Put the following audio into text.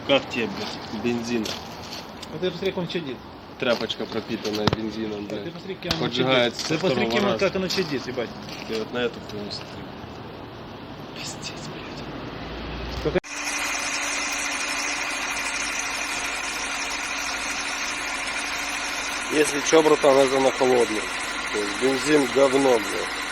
Как тебе, блядь? Бензин. А ты посмотри, как он чадит. Тряпочка пропитанная бензином, Ты блядь. посмотри, как оно Поджигается чадит. со Ты посмотри, второго раза. как оно чадит, ебать. Ты вот на эту хуйню смотри. Пиздец, блядь. Только- Если что, братан, это на холодный. То есть бензин говно, блядь.